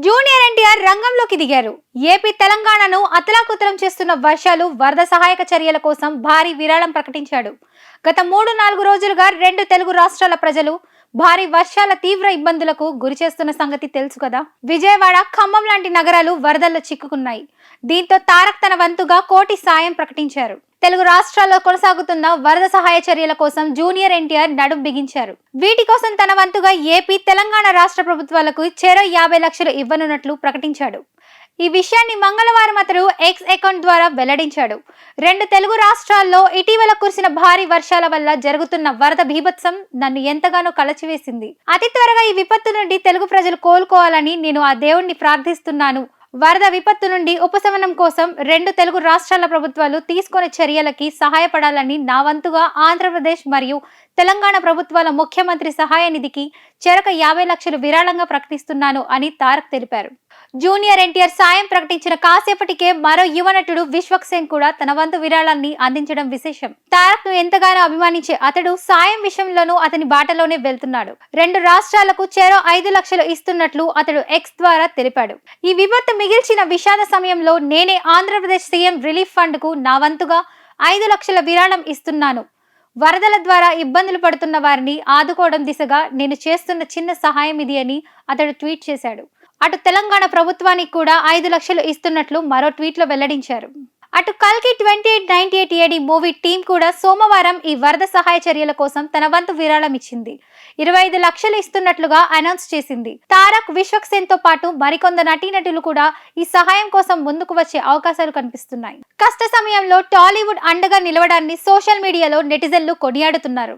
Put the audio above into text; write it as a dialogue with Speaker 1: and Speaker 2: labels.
Speaker 1: Junior NTR రంగంలోకి దిగారు. AP తెలంగాణను అతలాకుతలం చేస్తున్న వర్షాలు, వరద సహాయక చర్యల కోసం భారీ విరాళం ప్రకటించాడు. గత 3-4 రోజులుగా 2 తెలుగు రాష్ట్రాల ప్రజలు భారీ వర్షాల తీవ్ర ఇబ్బందులకు గురిచేస్తున్న సంగతి తెలుసు కదా. విజయవాడ, ఖమ్మం లాంటి నగరాలు వరదల్లో చిక్కుకున్నాయి. దీంతో తారక్ తన వంతుగా కోటి సాయం ప్రకటించారు. తెలుగు రాష్ట్రాల్లో కొనసాగుతున్న వరద సహాయ చర్యల కోసం జూనియర్ ఎన్టీఆర్ నడుం బిగించారు. వీటి కోసం తన వంతుగా ఏపీ, తెలంగాణ రాష్ట్ర ప్రభుత్వాలకు చెరో 50 లక్షలు ఇవ్వనున్నట్లు ప్రకటించాడు. ఈ విషయాన్ని మంగళవారం అతడు ఎక్స్ అకౌంట్ ద్వారా వెల్లడించాడు. 2 తెలుగు రాష్ట్రాల్లో ఇటీవల కురిసిన భారీ వర్షాల వల్ల జరుగుతున్న వరద బీభత్సం నన్ను ఎంతగానో కలచివేసింది. అతి త్వరగా ఈ విపత్తు నుండి తెలుగు ప్రజలు కోలుకోవాలని నేను ఆ దేవుణ్ణి ప్రార్థిస్తున్నాను. వరద విపత్తు నుండి ఉపశమనం కోసం 2 తెలుగు రాష్ట్రాల ప్రభుత్వాలు తీసుకునే చర్యలకి సహాయపడాలని నా వంతుగా ఆంధ్రప్రదేశ్ మరియు తెలంగాణ ప్రభుత్వాల ముఖ్యమంత్రి సహాయ నిధికి చెరక 50 లక్షలు విరాళంగా ప్రకటిస్తున్నాను అని తారక్ తెలిపారు. జూనియర్ ఎన్టీఆర్ సాయం ప్రకటించిన కాసేపటికే మరో యువ నటుడు విశ్వక్ సేన్ కూడా తన వంతు విరాళాన్ని అందించడం విశేషం. తారక్ ను ఎంతగానో అభిమానించే అతడు సాయం విషయంలోనూ అతని బాటలోనే వెళ్తున్నాడు. 2 రాష్ట్రాలకు చెరో 5 లక్షలు ఇస్తున్నట్లు అతడు ఎక్స్ ద్వారా తెలిపాడు. ఈ విపత్తు మిగిల్చిన విషాద సమయంలో నేనే ఆంధ్రప్రదేశ్ సీఎం రిలీఫ్ ఫండ్ కు నా వంతుగా 5 లక్షల విరాళం ఇస్తున్నాను. వరదల ద్వారా ఇబ్బందులు పడుతున్న వారిని ఆదుకోవడం దిశగా నేను చేస్తున్న చిన్న సహాయం ఇది అని అతడు ట్వీట్ చేశాడు. అటు తెలంగాణ ప్రభుత్వానికి కూడా 5 లక్షలు ఇస్తున్నట్లు మరో ట్వీట్ లో వెల్లడించారు. అటు కల్కి 2898 AD మూవీ టీం కూడా సోమవారం ఈ వరద సహాయ చర్యల కోసం తన వంతు విరాళం ఇచ్చింది. 25 లక్షలు ఇస్తున్నట్లుగా అనౌన్స్ చేసింది. తారక్, విశ్వక్ సేన్ తో పాటు మరికొందరు నటీనటులు కూడా ఈ సహాయం కోసం ముందుకు వచ్చే అవకాశాలు కనిపిస్తున్నాయి. కష్ట సమయంలో టాలీవుడ్ అండగా నిలవడాన్ని సోషల్ మీడియాలో నెటిజన్లు కొనియాడుతున్నారు.